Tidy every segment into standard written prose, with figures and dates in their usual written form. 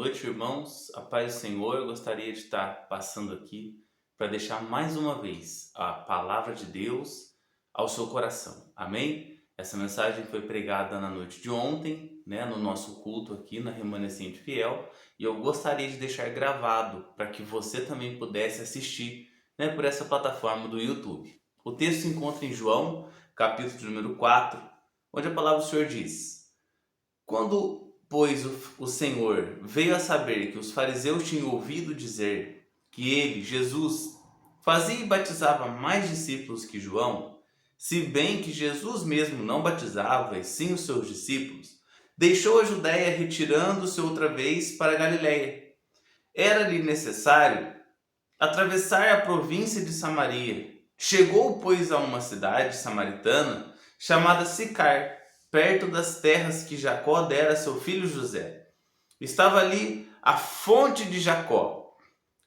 noite, irmãos. A paz do Senhor. Eu gostaria de estar passando aqui para deixar mais uma vez a palavra de Deus ao seu coração. Amém? Essa mensagem foi pregada na noite de ontem, no nosso culto aqui na Remanescente Fiel, e eu gostaria de deixar gravado para que você também pudesse assistir, por essa plataforma do YouTube. O texto se encontra em João, capítulo de número 4, onde a palavra do Senhor diz: Quando pois o Senhor veio a saber que os fariseus tinham ouvido dizer que ele, Jesus, fazia e batizava mais discípulos que João, se bem que Jesus mesmo não batizava, e sim os seus discípulos, deixou a Judéia, retirando-se outra vez para a Galiléia. Era-lhe necessário atravessar a província de Samaria. Chegou, pois, a uma cidade samaritana chamada Sicar, perto das terras que Jacó dera a seu filho José. Estava ali a fonte de Jacó.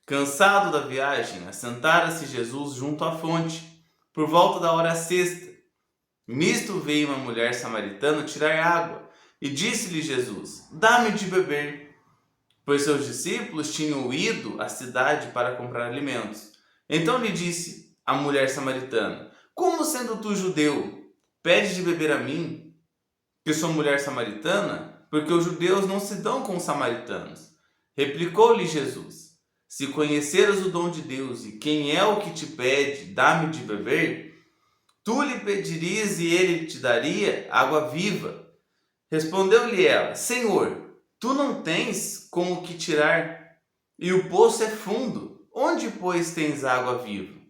Cansado da viagem, assentara-se Jesus junto à fonte, por volta da hora sexta. Nisto veio uma mulher samaritana tirar água, e disse-lhe Jesus: Dá-me de beber. Pois seus discípulos tinham ido à cidade para comprar alimentos. Então lhe disse a mulher samaritana: Como sendo tu judeu, pedes de beber a mim, que sou mulher samaritana? Porque os judeus não se dão com os samaritanos. Replicou-lhe Jesus: Se conheceras o dom de Deus e quem é o que te pede, dá-me de beber, tu lhe pedirias e ele te daria água viva. Respondeu-lhe ela: Senhor, tu não tens com o que tirar, e o poço é fundo. Onde, pois, tens água viva?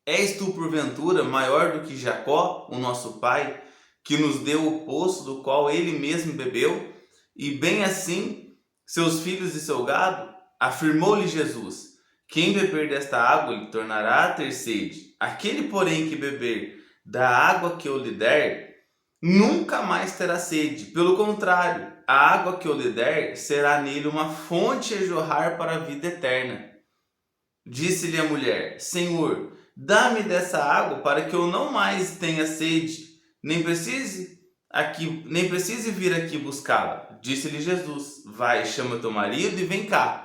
És tu, porventura, maior do que Jacó, o nosso pai, que nos deu o poço do qual ele mesmo bebeu, e bem assim seus filhos e seu gado? Afirmou-lhe Jesus: Quem beber desta água lhe tornará a ter sede. Aquele, porém, que beber da água que eu lhe der, nunca mais terá sede. Pelo contrário, a água que eu lhe der será nele uma fonte a jorrar para a vida eterna. Disse-lhe a mulher: Senhor, dá-me dessa água para que eu não mais tenha sede, nem precise vir aqui buscá-la. Disse-lhe Jesus: Vai, chama teu marido e vem cá.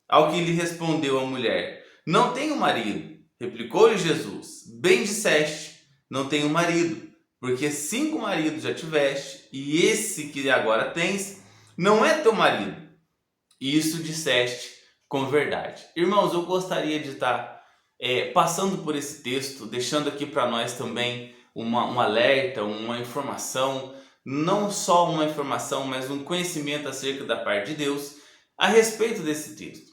Ao que lhe respondeu a mulher: Não tenho marido. Replicou-lhe Jesus: Bem disseste, não tenho marido, porque 5 maridos já tiveste, e esse que agora tens não é teu marido. Isso disseste com verdade. Irmãos, eu gostaria de estar passando por esse texto, deixando aqui para nós também um alerta, uma informação, não só uma informação, mas um conhecimento acerca da parte de Deus a respeito desse texto.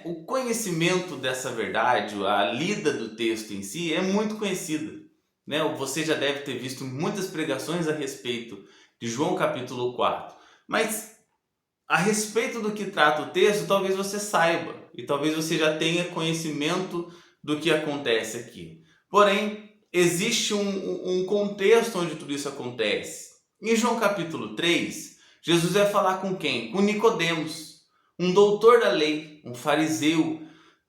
O conhecimento dessa verdade, a lida do texto em si é muito conhecida. Você já deve ter visto muitas pregações a respeito de João capítulo 4, mas a respeito do que trata o texto, talvez você saiba, e talvez você já tenha conhecimento do que acontece aqui. Porém, existe um contexto onde tudo isso acontece. Em João capítulo 3, Jesus vai falar com quem? Com Nicodemos, um doutor da lei, um fariseu,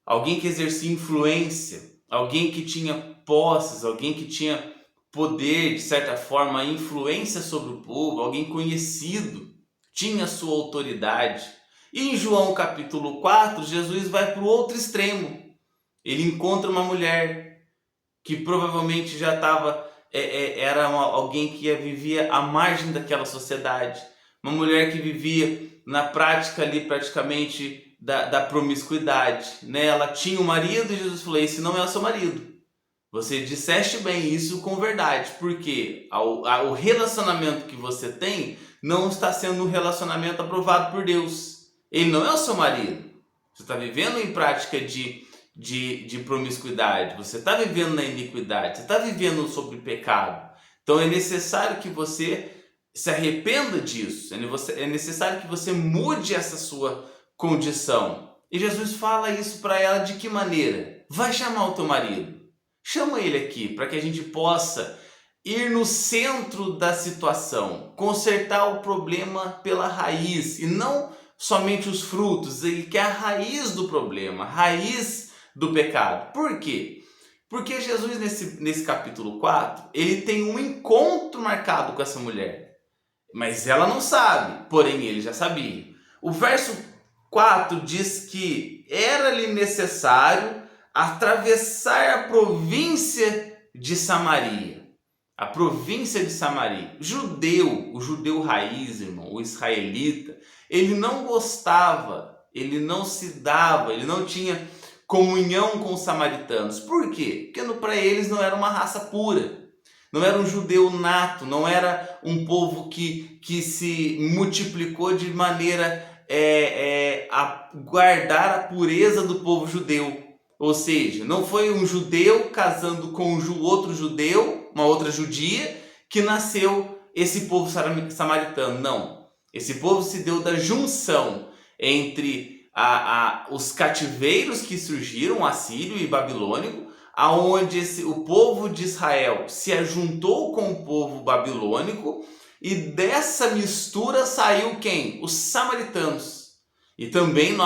alguém que exercia influência, alguém que tinha posses, alguém que tinha poder, de certa forma, influência sobre o povo, alguém conhecido, tinha sua autoridade. E em João capítulo 4, Jesus vai para o outro extremo. Ele encontra uma mulher que provavelmente já era alguém que vivia à margem daquela sociedade. Uma mulher que vivia na prática ali praticamente da promiscuidade. Ela tinha um marido e Jesus falou: esse não é o seu marido. Você disseste bem isso com verdade, porque o relacionamento que você tem não está sendo um relacionamento aprovado por Deus. Ele não é o seu marido. Você está vivendo em prática de promiscuidade, você está vivendo na iniquidade, você está vivendo sobre pecado. Então é necessário que você se arrependa disso, é necessário que você mude essa sua condição. E Jesus fala isso para ela de que maneira? Vai chamar o teu marido. Chama ele aqui para que a gente possa ir no centro da situação, consertar o problema pela raiz e não somente os frutos, que é a raiz do problema, a raiz do pecado. Por quê? Porque Jesus nesse capítulo 4, ele tem um encontro marcado com essa mulher, mas ela não sabe, porém ele já sabia. O verso 4 diz que era-lhe necessário atravessar a província de Samaria. A província de Samaria. O judeu raiz, irmão, o israelita, ele não gostava, ele não se dava, ele não tinha comunhão com os samaritanos. Por quê? Porque para eles não era uma raça pura. Não era um judeu nato, não era um povo que se multiplicou de maneira a guardar a pureza do povo judeu. Ou seja, não foi um judeu casando com outro judeu, uma outra judia, que nasceu esse povo samaritano. Não. Esse povo se deu da junção entre os cativeiros que surgiram, assírio e babilônico, aonde o povo de Israel se ajuntou com o povo babilônico, e dessa mistura saiu quem? Os samaritanos. E também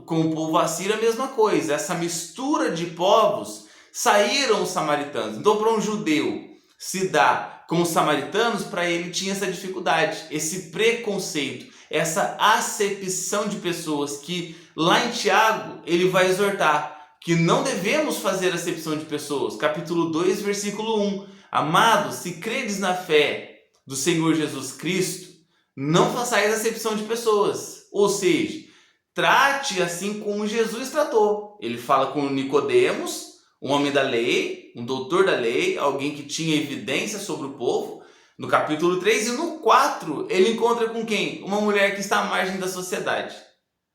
com o povo assírio a mesma coisa. Essa mistura de povos saíram os samaritanos. Então, para um judeu se dar com os samaritanos, para ele tinha essa dificuldade, esse preconceito, essa acepção de pessoas, que lá em Tiago ele vai exortar que não devemos fazer acepção de pessoas. Capítulo 2, versículo 1. Amados, se credes na fé do Senhor Jesus Cristo, não façais acepção de pessoas. Ou seja, trate assim como Jesus tratou. Ele fala com Nicodemos, um homem da lei, um doutor da lei, alguém que tinha evidência sobre o povo, no capítulo 3. E no 4, ele encontra com quem? Uma mulher que está à margem da sociedade.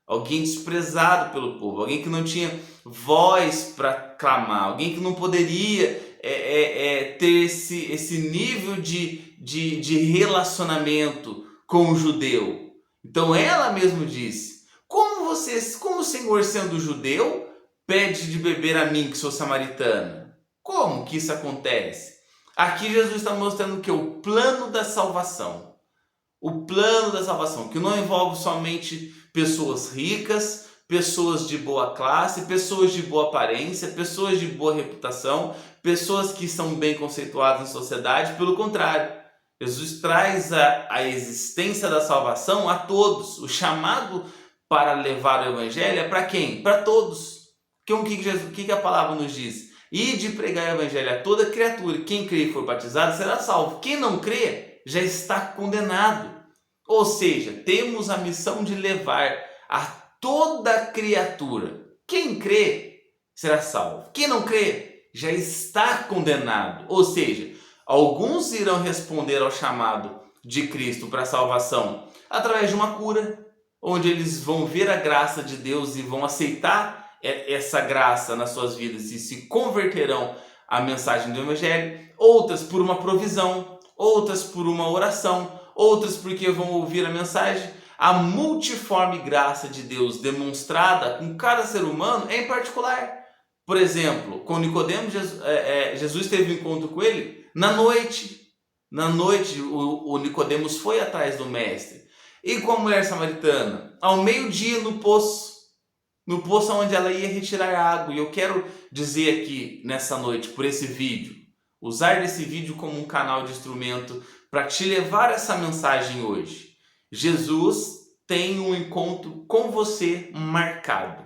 Alguém desprezado pelo povo, alguém que não tinha voz para clamar, alguém que não poderia ter esse nível de relacionamento com o judeu. Então ela mesmo disse: como o Senhor, sendo judeu, pede de beber a mim, que sou samaritana? Como que isso acontece? Aqui Jesus está mostrando que o plano da salvação. O plano da salvação, que não envolve somente pessoas ricas, pessoas de boa classe, pessoas de boa aparência, pessoas de boa reputação, pessoas que são bem conceituadas na sociedade. Pelo contrário, Jesus traz a existência da salvação a todos. O chamado para levar o evangelho é para quem? Para todos. O que a palavra nos diz? Ide pregar o evangelho a toda criatura. Quem crê e for batizado será salvo. Quem não crê já está condenado. Ou seja, temos a missão de levar a toda criatura. Quem crê será salvo. Quem não crê já está condenado. Ou seja, alguns irão responder ao chamado de Cristo para a salvação através de uma cura, onde eles vão ver a graça de Deus e vão aceitar essa graça nas suas vidas e se converterão à mensagem do evangelho. Outras por uma provisão, outras por uma oração, outras porque vão ouvir a mensagem. A multiforme graça de Deus demonstrada com cada ser humano é em particular. Por exemplo, com Nicodemos, Jesus teve um encontro com ele na noite. Na noite, o Nicodemos foi atrás do mestre. E com a mulher samaritana, ao meio-dia, no poço onde ela ia retirar água. E eu quero dizer aqui nessa noite, por esse vídeo, usar esse vídeo como um canal de instrumento para te levar essa mensagem hoje. Jesus tem um encontro com você marcado.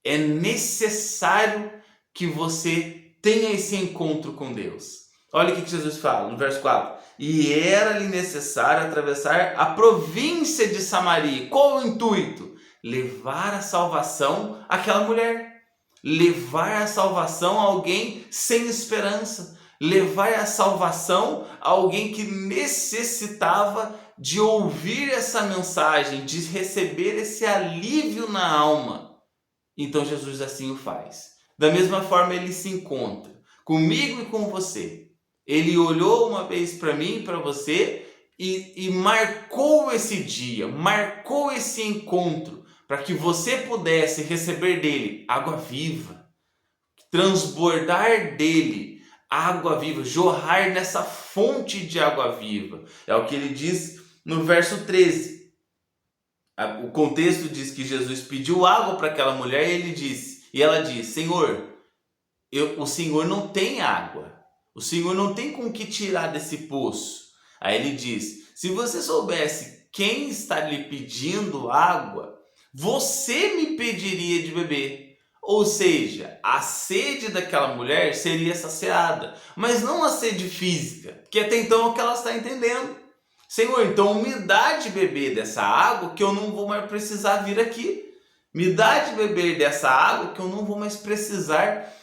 É necessário que você tenha esse encontro com Deus. Olha o que Jesus fala no verso 4. E era-lhe necessário atravessar a província de Samaria. Qual o intuito? Levar a salvação àquela mulher. Levar a salvação a alguém sem esperança. Levar a salvação a alguém que necessitava de ouvir essa mensagem, de receber esse alívio na alma. Então Jesus assim o faz. Da mesma forma ele se encontra comigo e com você. Ele olhou uma vez para mim e para você e marcou esse dia, marcou esse encontro para que você pudesse receber dele água viva, transbordar dele água viva, jorrar nessa fonte de água viva. É o que ele diz no verso 13. O contexto diz que Jesus pediu água para aquela mulher e ela disse: Senhor, o Senhor não tem água. O Senhor não tem com que tirar desse poço. Aí ele diz: se você soubesse quem está lhe pedindo água, você me pediria de beber. Ou seja, a sede daquela mulher seria saciada, mas não a sede física, que até então é o que ela está entendendo. Senhor, então me dá de beber dessa água que eu não vou mais precisar vir aqui. Me dá de beber dessa água que eu não vou mais precisar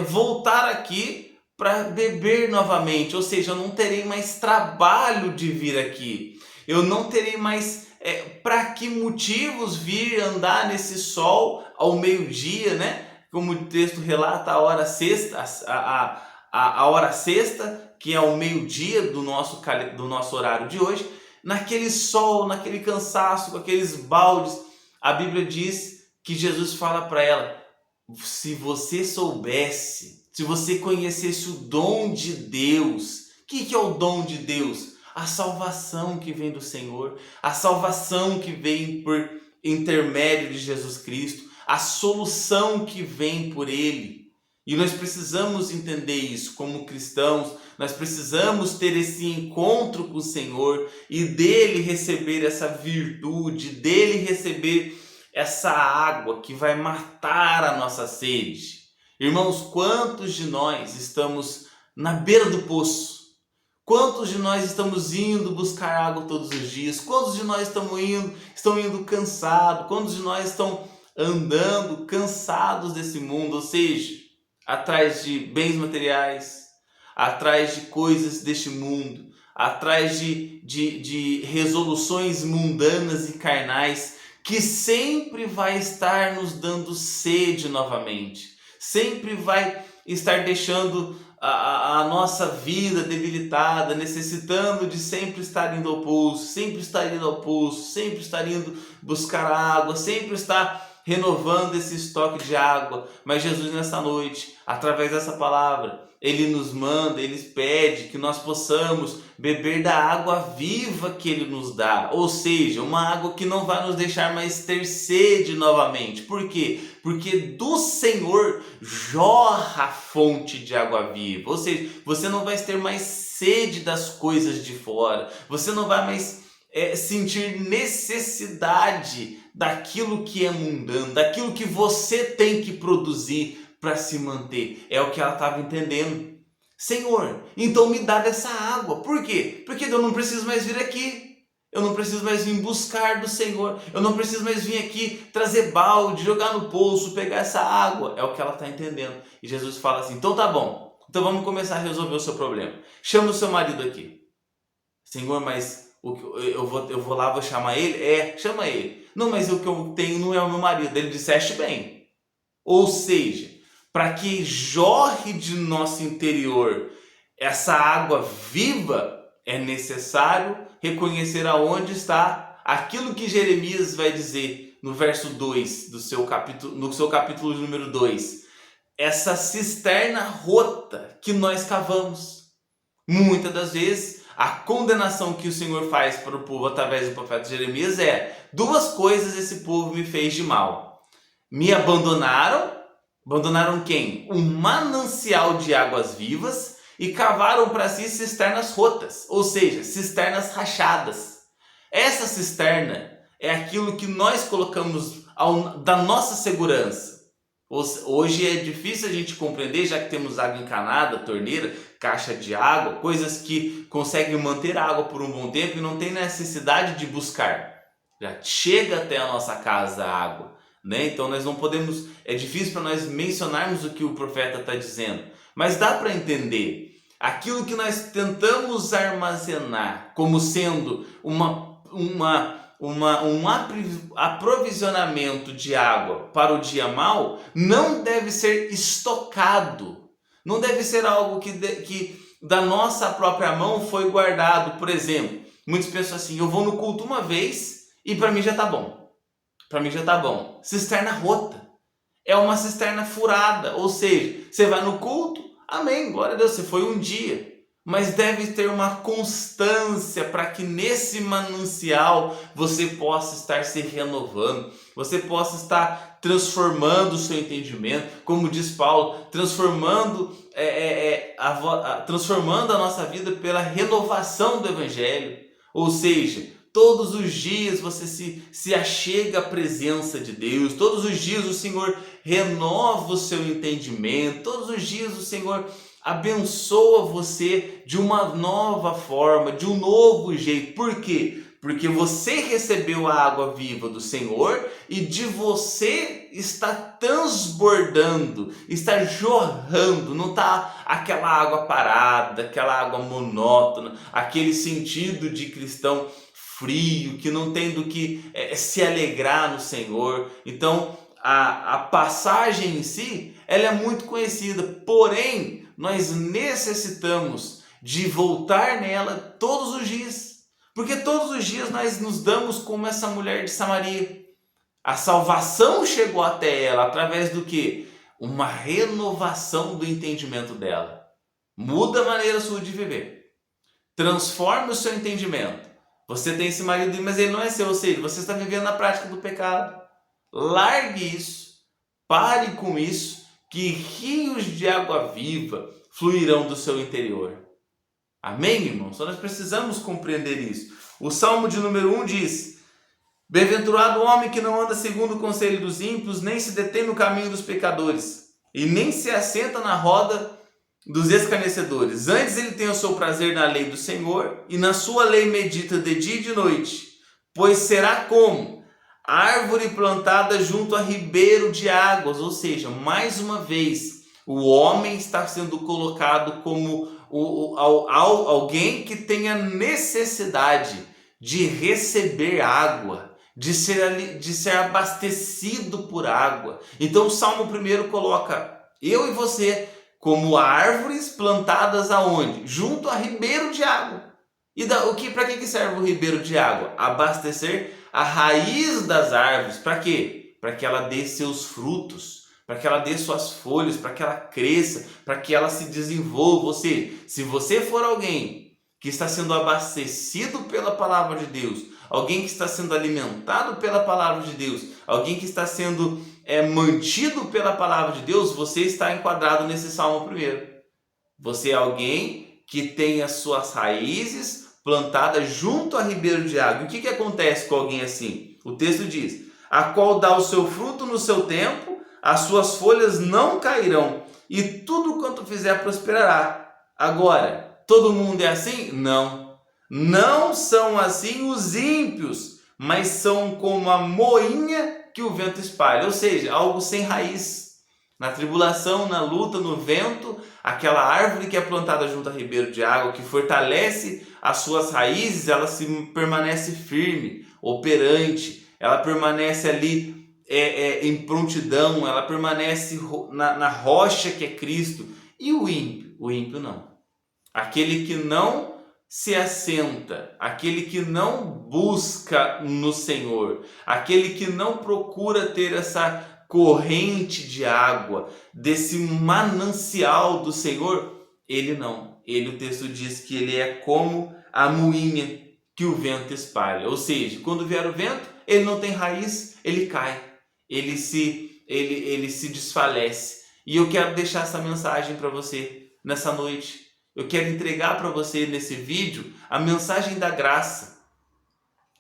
voltar aqui para beber novamente. Ou seja, eu não terei mais trabalho de vir aqui. Eu não terei mais para que motivos vir andar nesse sol ao meio-dia, né? Como o texto relata, a hora sexta, a hora sexta, que é o meio-dia do nosso horário de hoje, naquele sol, naquele cansaço, com aqueles baldes. A Bíblia diz que Jesus fala para ela: se você soubesse, se você conhecesse o dom de Deus. O que é o dom de Deus? A salvação que vem do Senhor, a salvação que vem por intermédio de Jesus Cristo, a solução que vem por Ele. E nós precisamos entender isso como cristãos, nós precisamos ter esse encontro com o Senhor e dele receber essa virtude, dele receber essa água que vai matar a nossa sede. Irmãos, quantos de nós estamos na beira do poço? Quantos de nós estamos indo buscar água todos os dias? Quantos de nós estão indo cansados? Quantos de nós estão andando cansados desse mundo? Ou seja, atrás de bens materiais, atrás de coisas deste mundo, atrás de resoluções mundanas e carnais, que sempre vai estar nos dando sede novamente, sempre vai estar deixando a nossa vida debilitada, necessitando de sempre estar indo ao poço, sempre estar indo buscar água, sempre estar renovando esse estoque de água. Mas Jesus, nessa noite, através dessa palavra, Ele nos manda, Ele pede que nós possamos beber da água viva que Ele nos dá. Ou seja, uma água que não vai nos deixar mais ter sede novamente. Por quê? Porque do Senhor jorra a fonte de água viva. Ou seja, você não vai ter mais sede das coisas de fora. Você não vai mais sentir necessidade daquilo que é mundano, daquilo que você tem que produzir para se manter. É o que ela estava entendendo. Senhor, então me dá dessa água. Por quê? Porque eu não preciso mais vir aqui. Eu não preciso mais vir buscar do Senhor. Eu não preciso mais vir aqui trazer balde, jogar no poço, pegar essa água. É o que ela está entendendo. E Jesus fala assim: então tá bom. Então vamos começar a resolver o seu problema. Chama o seu marido aqui. Senhor, mas eu vou lá, vou chamar ele? Chama ele. Não, mas o que eu tenho não é o meu marido. Ele disseste bem. Ou seja, para que jorre de nosso interior essa água viva, é necessário reconhecer aonde está aquilo que Jeremias vai dizer no verso 2 no seu capítulo número 2. Essa cisterna rota que nós cavamos. Muitas das vezes, a condenação que o Senhor faz para o povo através do profeta Jeremias é: duas coisas esse povo me fez de mal. Me abandonaram. Abandonaram quem? Um manancial de águas vivas e cavaram para si cisternas rotas, ou seja, cisternas rachadas. Essa cisterna é aquilo que nós colocamos da nossa segurança. Hoje é difícil a gente compreender, já que temos água encanada, torneira, caixa de água, coisas que conseguem manter a água por um bom tempo e não tem necessidade de buscar. Já chega até a nossa casa a água. Então nós não podemos, é difícil para nós mencionarmos o que o profeta está dizendo, mas dá para entender aquilo que nós tentamos armazenar como sendo um aprovisionamento de água para o dia mau, não deve ser estocado, não deve ser algo que da nossa própria mão foi guardado. Por exemplo, muitas pessoas assim: eu vou no culto uma vez e para mim já está bom. Para mim já tá bom. Cisterna rota. É uma cisterna furada. Ou seja, você vai no culto, amém, glória a Deus, você foi um dia. Mas deve ter uma constância para que nesse manancial você possa estar se renovando. Você possa estar transformando o seu entendimento. Como diz Paulo, transformando a nossa vida pela renovação do Evangelho. Ou seja, todos os dias você se achega à presença de Deus, todos os dias o Senhor renova o seu entendimento, todos os dias o Senhor abençoa você de uma nova forma, de um novo jeito. Por quê? Porque você recebeu a água viva do Senhor e de você está transbordando, está jorrando, não está aquela água parada, aquela água monótona, aquele sentido de cristão frio, que não tem do que se alegrar no Senhor. Então, a passagem em si, ela é muito conhecida, porém, nós necessitamos de voltar nela todos os dias. Porque todos os dias nós nos damos como essa mulher de Samaria. A salvação chegou até ela através do quê? Uma renovação do entendimento dela. Muda a maneira sua de viver. Transforme o seu entendimento. Você tem esse marido, mas ele não é seu, ou seja, você está vivendo na prática do pecado. Largue isso. Pare com isso, que rios de água viva fluirão do seu interior. Amém, irmãos? Então nós precisamos compreender isso. O Salmo de número 1 diz: bem-aventurado o homem que não anda segundo o conselho dos ímpios, nem se detém no caminho dos pecadores, e nem se assenta na roda dos escarnecedores. Antes ele tem o seu prazer na lei do Senhor, e na sua lei medita de dia e de noite. Pois será como árvore plantada junto a ribeiro de águas. Ou seja, mais uma vez, o homem está sendo colocado como alguém que tenha necessidade de receber água, de ser abastecido por água. Então o Salmo 1 coloca eu e você como árvores plantadas aonde? Junto a ribeiro de água. E para que serve o ribeiro de água? Abastecer a raiz das árvores. Para quê? Para que ela dê seus frutos, para que ela dê suas folhas, para que ela cresça, para que ela se desenvolva. Ou seja, se você for alguém que está sendo abastecido pela palavra de Deus, alguém que está sendo alimentado pela palavra de Deus, alguém que está sendo mantido pela palavra de Deus, você está enquadrado nesse Salmo 1. Você é alguém que tem as suas raízes plantadas junto a ribeiro de água. E o que acontece com alguém assim? O texto diz: a qual dá o seu fruto no seu tempo, as suas folhas não cairão, e tudo quanto fizer prosperará. Agora, todo mundo é assim? Não. Não são assim os ímpios, mas são como a moinha que o vento espalha. Ou seja, algo sem raiz. Na tribulação, na luta, no vento, aquela árvore que é plantada junto a ribeiro de água, que fortalece as suas raízes, ela permanece firme, operante, ela permanece ali em prontidão, ela permanece na rocha que é Cristo. E o ímpio? O ímpio não. Aquele que não se assenta, aquele que não busca no Senhor, aquele que não procura ter essa corrente de água, desse manancial do Senhor, ele não. Ele, o texto diz que ele é como a moinha que o vento espalha. Ou seja, quando vier o vento, ele não tem raiz, ele cai. Ele se desfalece. E eu quero deixar essa mensagem para você nessa noite. Eu quero entregar para você nesse vídeo a mensagem da graça,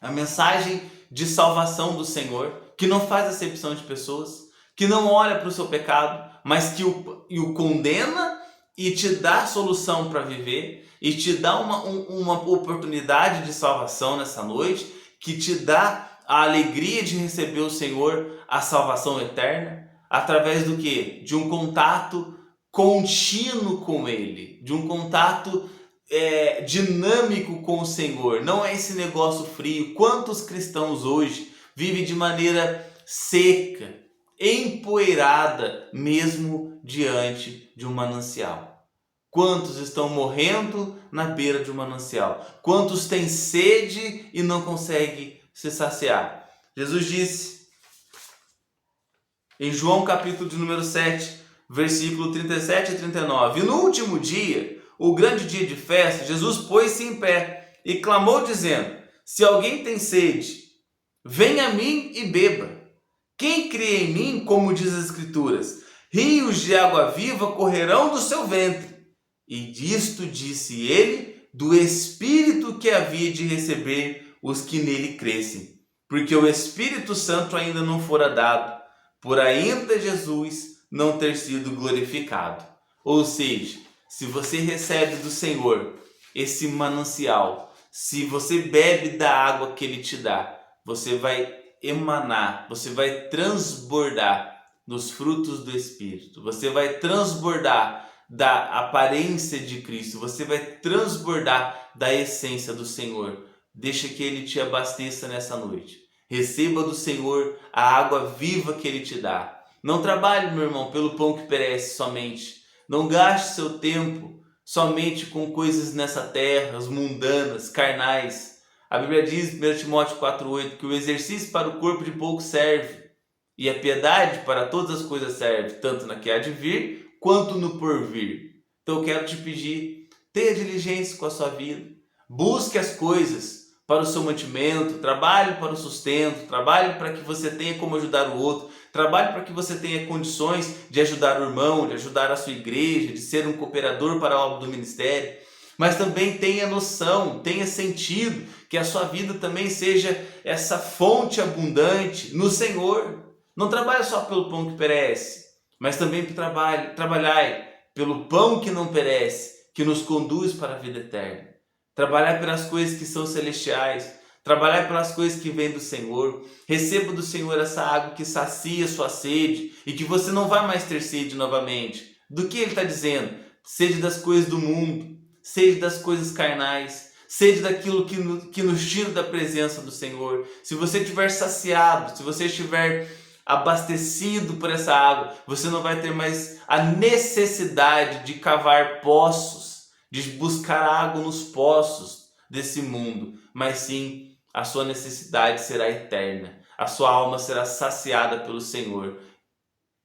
a mensagem de salvação do Senhor, que não faz acepção de pessoas, que não olha para o seu pecado, mas que o condena e te dá solução para viver, e te dá uma oportunidade de salvação nessa noite, que te dá a alegria de receber o Senhor, a salvação eterna, através do quê? De um contato contínuo com Ele, de um contato dinâmico com o Senhor. Não é esse negócio frio. Quantos cristãos hoje vivem de maneira seca, empoeirada, mesmo diante de um manancial? Quantos estão morrendo na beira de um manancial? Quantos têm sede e não conseguem se saciar? Jesus disse em João capítulo de número 7, versículo 37 e 39: e no último dia, o grande dia de festa, Jesus pôs-se em pé e clamou dizendo: se alguém tem sede, venha a mim e beba. Quem crê em mim, como diz as Escrituras, rios de água viva correrão do seu ventre. E disto disse ele do Espírito que havia de receber os que nele crescem, porque o Espírito Santo ainda não fora dado, por ainda Jesus não ter sido glorificado. Ou seja, se você recebe do Senhor esse manancial, se você bebe da água que Ele te dá, você vai emanar, você vai transbordar nos frutos do Espírito, você vai transbordar da aparência de Cristo, você vai transbordar da essência do Senhor. Deixa que Ele te abasteça nessa noite. Receba do Senhor a água viva que Ele te dá. Não trabalhe, meu irmão, pelo pão que perece somente. Não gaste seu tempo somente com coisas nessa terra, as mundanas, carnais. A Bíblia diz, 1 Timóteo 4,8, que o exercício para o corpo de pouco serve, e a piedade para todas as coisas serve, tanto na que há de vir, quanto no porvir. Então eu quero te pedir, tenha diligência com a sua vida, busque as coisas para o seu mantimento, trabalhe para o sustento, trabalhe para que você tenha como ajudar o outro, trabalhe para que você tenha condições de ajudar o irmão, de ajudar a sua igreja, de ser um cooperador para a obra do ministério, mas também tenha noção, tenha sentido que a sua vida também seja essa fonte abundante no Senhor. Não trabalhe só pelo pão que perece, mas também trabalhai pelo pão que não perece, que nos conduz para a vida eterna. Trabalhar pelas coisas que são celestiais, trabalhar pelas coisas que vêm do Senhor. Receba do Senhor essa água que sacia sua sede e que você não vai mais ter sede novamente. Do que Ele está dizendo? Sede das coisas do mundo, sede das coisas carnais, sede daquilo que nos tira da presença do Senhor. Se você estiver saciado, se você estiver abastecido por essa água, você não vai ter mais a necessidade de cavar poços, de buscar água nos poços desse mundo, mas sim a sua necessidade será eterna, a sua alma será saciada pelo Senhor,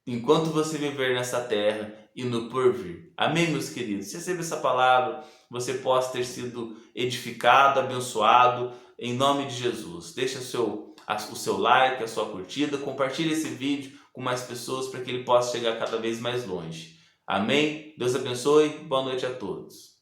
enquanto você viver nessa terra e no porvir. Amém, meus queridos? Se receba essa palavra, você possa ter sido edificado, abençoado, em nome de Jesus. Deixa o seu like, a sua curtida, compartilhe esse vídeo com mais pessoas para que ele possa chegar cada vez mais longe. Amém? Deus abençoe, boa noite a todos.